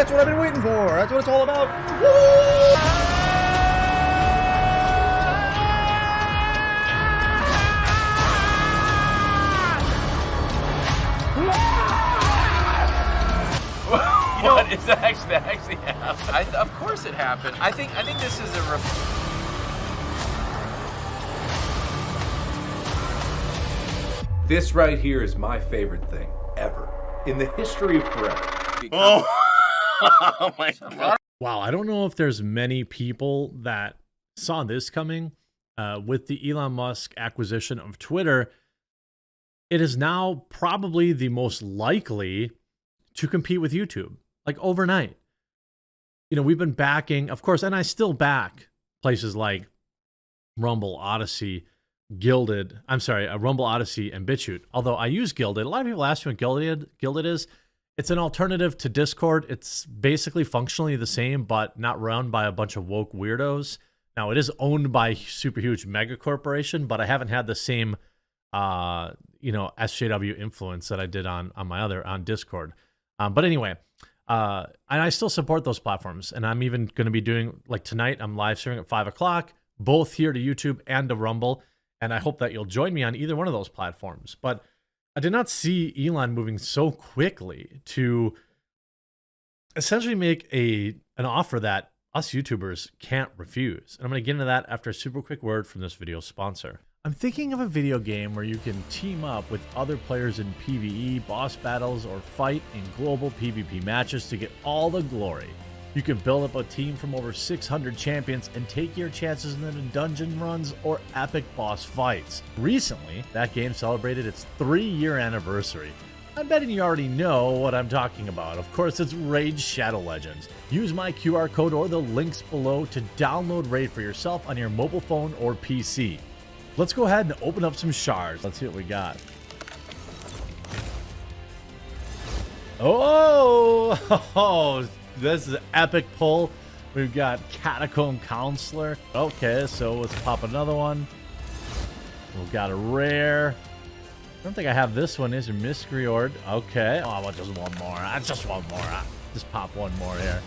That's what I've been waiting for. That's what it's all about. Woo! What is actually happened? Of course it happened. I think this is a This right here is my favorite thing ever in the history of forever. Oh, oh my God. Wow, I don't know if there's many people that saw this coming. With the Elon Musk acquisition of Twitter, it is now probably the most likely to compete with YouTube, like overnight. You know, we've been backing, of course, and I still back places like Rumble, Odyssey, Rumble, Odyssey, and BitChute. Although I use Gilded. A lot of people ask me what Gilded is. It's an alternative to Discord. It's basically functionally the same, but not run by a bunch of woke weirdos. Now, it is owned by a super huge mega corporation, but I haven't had the same, SJW influence that I did on Discord. But anyway, and I still support those platforms. And I'm even going to be doing, like tonight, I'm live streaming at 5 o'clock, both here to YouTube and to Rumble. And I hope that you'll join me on either one of those platforms. But I did not see Elon moving so quickly to essentially make an offer that us YouTubers can't refuse. And I'm going to get into that after a super quick word from this video's sponsor. I'm thinking of a video game where you can team up with other players in PvE, boss battles, or fight in global PvP matches to get all the glory. You can build up a team from over 600 champions and take your chances in the dungeon runs or epic boss fights. Recently, that game celebrated its 3-year anniversary. I'm betting you already know what I'm talking about. Of course, it's Raid Shadow Legends. Use my QR code or the links below to download Raid for yourself on your mobile phone or PC. Let's go ahead and open up some shards. Let's see what we got. Oh, this is an epic pull. We've got Catacomb Counselor. Okay, so let's pop another one. We've got a rare. I don't think I have this one. Is a Miscreord. Okay. Oh, I want just one more. Just one more. Just pop one more here.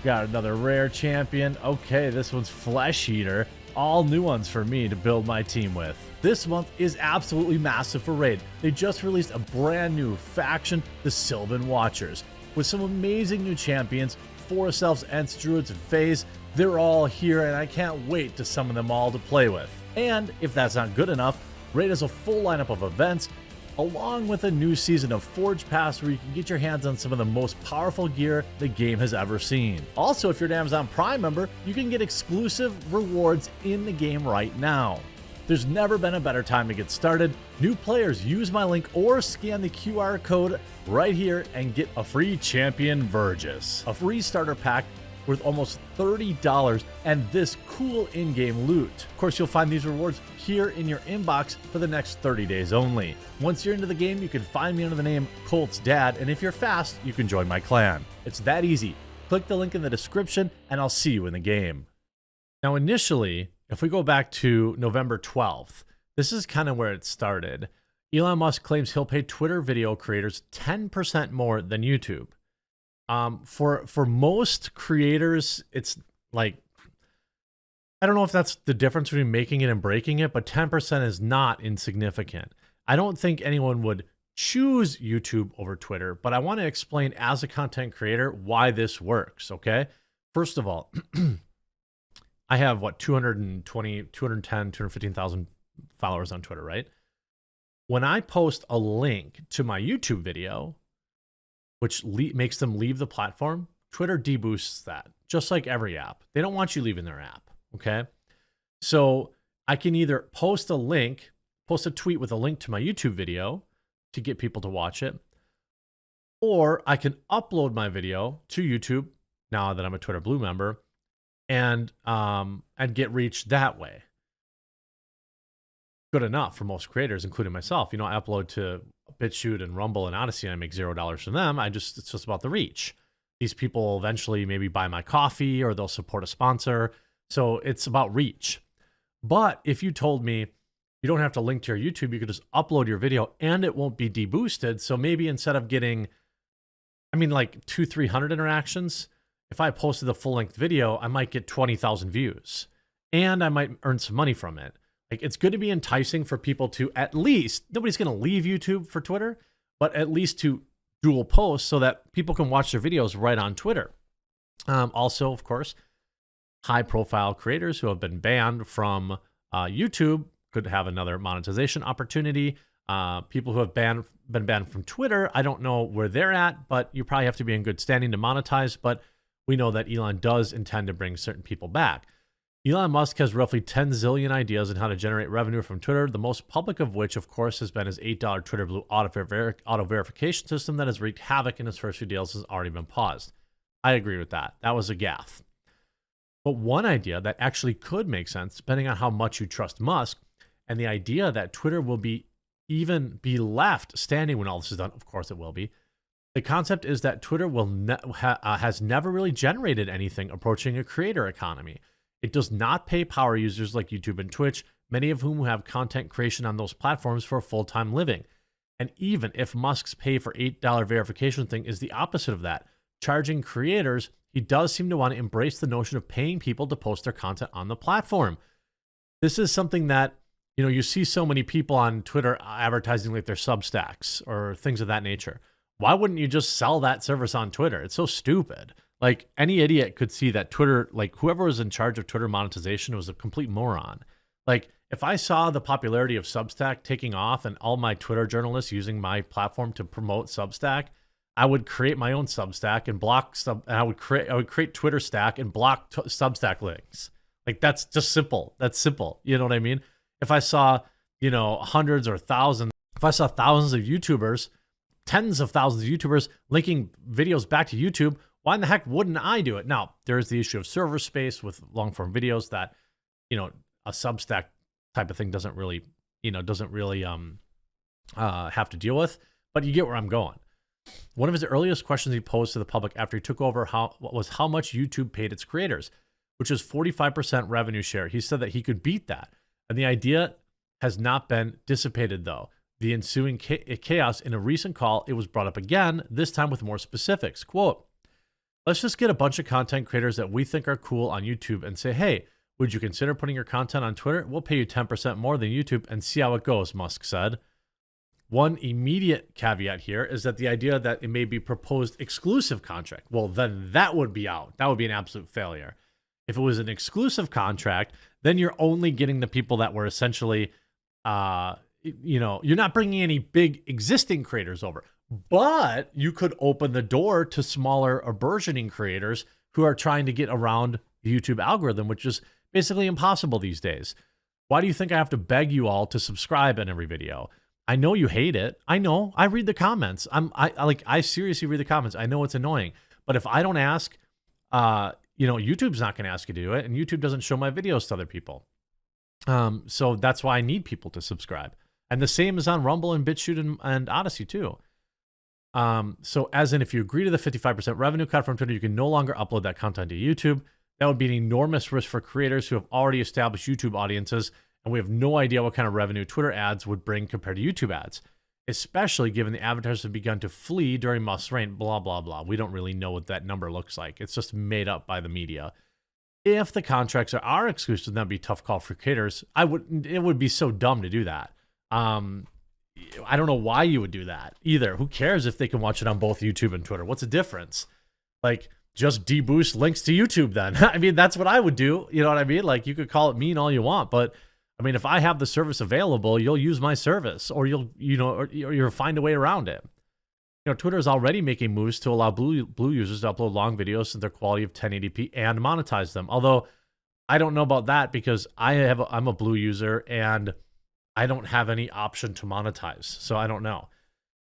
Got another rare champion. Okay, this one's Flesh Eater. All new ones for me to build my team with. This month is absolutely massive for Raid. They just released a brand new faction, the Sylvan Watchers, with some amazing new champions, Forest Elves, Ents, Druids, and Fays. They're all here, and I can't wait to summon them all to play with. And if that's not good enough, Raid has a full lineup of events, along with a new season of Forge Pass where you can get your hands on some of the most powerful gear the game has ever seen. Also, if you're an Amazon Prime member, you can get exclusive rewards in the game right now. There's never been a better time to get started. New players use my link or scan the QR code right here and get a free Champion Vergis, a free starter pack worth almost $30, and this cool in-game loot. Of course, you'll find these rewards here in your inbox for the next 30 days only. Once you're into the game, you can find me under the name Colt's Dad, and if you're fast, you can join my clan. It's that easy. Click the link in the description, and I'll see you in the game. Now, initially, if we go back to November 12th, this is kind of where it started. Elon Musk claims he'll pay Twitter video creators 10% more than YouTube. For most creators, it's like, I don't know if that's the difference between making it and breaking it, but 10% is not insignificant. I don't think anyone would choose YouTube over Twitter, but I want to explain as a content creator why this works, okay? First of all, I have, 210, 215,000 followers on Twitter, right? When I post a link to my YouTube video, which makes them leave the platform, Twitter deboosts that, just like every app. They don't want you leaving their app, okay? So I can either post a tweet with a link to my YouTube video to get people to watch it, or I can upload my video to YouTube, now that I'm a Twitter Blue member, and get reach that way. Good enough for most creators, including myself. You know, I upload to BitChute and Rumble and Odyssey, and I make $0 from them. It's just about the reach. These people will eventually maybe buy my coffee or they'll support a sponsor. So it's about reach. But if you told me you don't have to link to your YouTube, you could just upload your video and it won't be deboosted. So maybe instead of getting I mean, like 200-300 interactions. If I posted the full-length video, I might get 20,000 views, and I might earn some money from it. Like, it's going to be enticing for people to at least, nobody's going to leave YouTube for Twitter, but at least to dual post so that people can watch their videos right on Twitter. Also, of course, high-profile creators who have been banned from YouTube could have another monetization opportunity. People who have been banned from Twitter, I don't know where they're at, but you probably have to be in good standing to monetize. But we know that Elon does intend to bring certain people back. Elon Musk has roughly 10 zillion ideas on how to generate revenue from Twitter, the most public of which, of course, has been his $8 Twitter Blue auto verification system that has wreaked havoc in his first few deals has already been paused. I agree with that. That was a gaffe. But one idea that actually could make sense, depending on how much you trust Musk, and the idea that Twitter will be left standing when all this is done, of course it will be. The concept is that Twitter has never really generated anything approaching a creator economy. It does not pay power users like YouTube and Twitch, many of whom have content creation on those platforms for a full-time living. And even if Musk's pay for $8 verification thing is the opposite of that, charging creators, he does seem to want to embrace the notion of paying people to post their content on the platform. This is something that, you know, you see so many people on Twitter advertising like their Substacks or things of that nature. Why wouldn't you just sell that service on Twitter? It's so stupid. Like, any idiot could see that Twitter, like whoever was in charge of Twitter monetization was a complete moron. Like, if I saw the popularity of Substack taking off and all my Twitter journalists using my platform to promote Substack, I would create my own Substack and block I would create Twitter Stack and block Substack links. Like, that's just simple. That's simple. You know what I mean? If I saw, you know, hundreds or thousands, if I saw thousands of YouTubers, tens of thousands of YouTubers linking videos back to YouTube, why in the heck wouldn't I do it? Now, there is the issue of server space with long form videos that, you know, a Substack type of thing doesn't really have to deal with, but you get where I'm going. One of his earliest questions he posed to the public after he took over was how much YouTube paid its creators, which is 45% revenue share. He said that he could beat that. And the idea has not been dissipated, though. The ensuing chaos in a recent call, it was brought up again, this time with more specifics. Quote, let's just get a bunch of content creators that we think are cool on YouTube and say, hey, would you consider putting your content on Twitter? We'll pay you 10% more than YouTube and see how it goes, Musk said. One immediate caveat here is that the idea that it may be proposed exclusive contract, well, then that would be out. That would be an absolute failure. If it was an exclusive contract, then you're only getting the people that were essentially, you know, you're not bringing any big existing creators over, but you could open the door to smaller or burgeoning creators who are trying to get around the YouTube algorithm, which is basically impossible these days. Why do you think I have to beg you all to subscribe in every video? I know you hate it. I know. I read the comments. I seriously read the comments. I know it's annoying, but if I don't ask, you know, YouTube's not going to ask you to do it, and YouTube doesn't show my videos to other people. So that's why I need people to subscribe. And the same is on Rumble and BitChute and Odyssey too. So as in, if you agree to the 55% revenue cut from Twitter, you can no longer upload that content to YouTube. That would be an enormous risk for creators who have already established YouTube audiences, and we have no idea what kind of revenue Twitter ads would bring compared to YouTube ads, especially given the advertisers have begun to flee during Musk's reign, blah, blah, blah. We don't really know what that number looks like. It's just made up by the media. If the contracts are exclusive, that'd be a tough call for creators. It would be so dumb to do that. I don't know why you would do that either. Who cares if they can watch it on both YouTube and Twitter? What's the difference? Like, just deboost links to YouTube then. I mean, that's what I would do. You know what I mean? Like, you could call it mean all you want, but I mean, if I have the service available, you'll use my service, or you'll find a way around it. You know, Twitter is already making moves to allow blue users to upload long videos in their quality of 1080p and monetize them. Although I don't know about that because I'm a blue user and I don't have any option to monetize, so I don't know.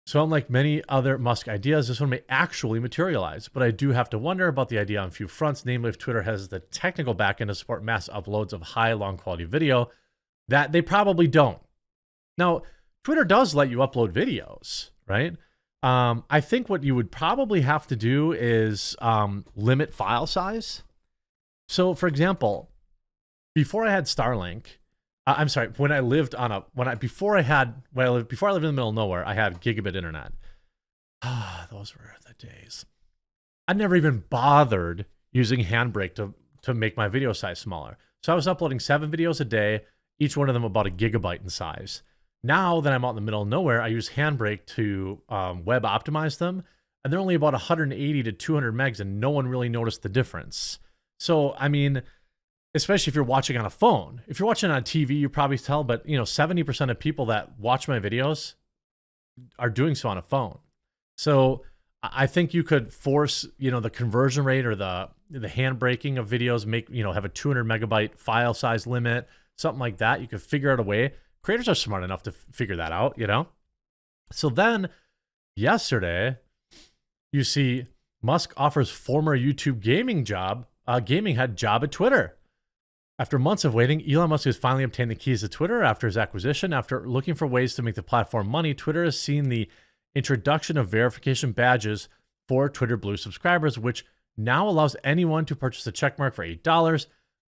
So unlike many other Musk ideas, this one may actually materialize, but I do have to wonder about the idea on a few fronts, namely if Twitter has the technical backend to support mass uploads of high, long-quality video that they probably don't. Now, Twitter does let you upload videos, right? I think what you would probably have to do is limit file size. So, for example, before I had Starlink, I'm sorry, before I lived in the middle of nowhere, I had gigabit internet. Those were the days. I never even bothered using Handbrake to make my video size smaller. So I was uploading 7 videos a day, each one of them about a gigabyte in size. Now that I'm out in the middle of nowhere, I use Handbrake to web optimize them, and they're only about 180 to 200 megs, and no one really noticed the difference. So, I mean, especially if you're watching on a phone. If you're watching on TV, you probably tell, but 70% of people that watch my videos are doing so on a phone. So I think you could force, the conversion rate or the handbraking of videos, have a 200 megabyte file size limit, something like that. You could figure out a way. Creators are smart enough to figure that out, So then yesterday, you see Musk offers former YouTube gaming head job at Twitter. After months of waiting, Elon Musk has finally obtained the keys to Twitter after his acquisition. After looking for ways to make the platform money, Twitter has seen the introduction of verification badges for Twitter Blue subscribers, which now allows anyone to purchase a checkmark for $8.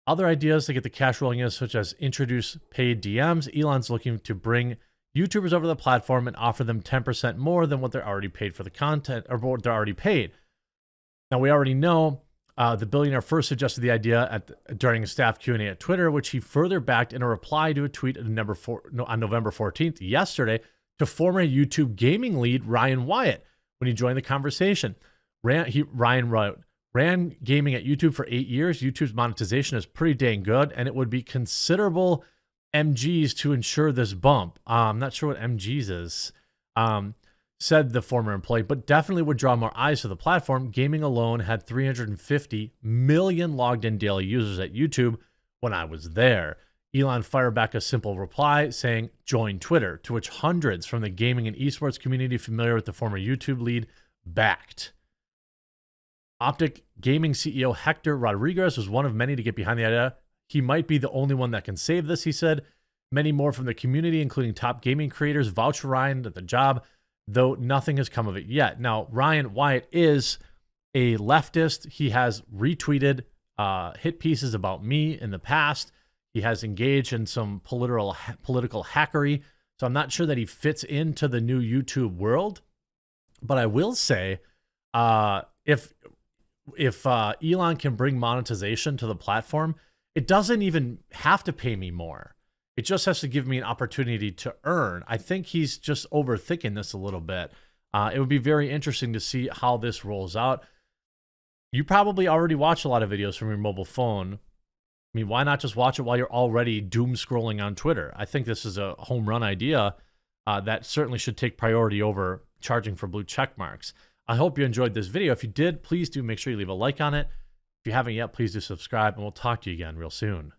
Other ideas to get the cash rolling in, such as introduce paid DMs. Elon's looking to bring YouTubers over the platform and offer them 10% more than what they're already paid for the content, or what they're already paid. Now, we already know the billionaire first suggested the idea during a staff Q&A at Twitter, which he further backed in a reply to a tweet on November 14th, yesterday, to former YouTube gaming lead Ryan Wyatt when he joined the conversation. Ryan wrote, ran gaming at YouTube for 8 years. YouTube's monetization is pretty dang good, and it would be considerable MGs to ensure this bump. I'm not sure what MGs is, said the former employee, but definitely would draw more eyes to the platform. Gaming alone had 350 million logged in daily users at YouTube when I was there. Elon fired back a simple reply saying, join Twitter, to which hundreds from the gaming and esports community familiar with the former YouTube lead backed. Optic Gaming CEO Hector Rodriguez was one of many to get behind the idea. He might be the only one that can save this, he said. Many more from the community, including top gaming creators, vouch for Ryan at the job, though nothing has come of it yet. Now, Ryan Wyatt is a leftist. He has retweeted hit pieces about me in the past. He has engaged in some political hackery. So I'm not sure that he fits into the new YouTube world. But I will say, if Elon can bring monetization to the platform, it doesn't even have to pay me more. It just has to give me an opportunity to earn. I think he's just overthinking this a little bit. It would be very interesting to see how this rolls out. You probably already watch a lot of videos from your mobile phone. I mean, why not just watch it while you're already doom scrolling on Twitter? I think this is a home run idea that certainly should take priority over charging for blue check marks. I hope you enjoyed this video. If you did, please do make sure you leave a like on it. If you haven't yet, please do subscribe, and we'll talk to you again real soon.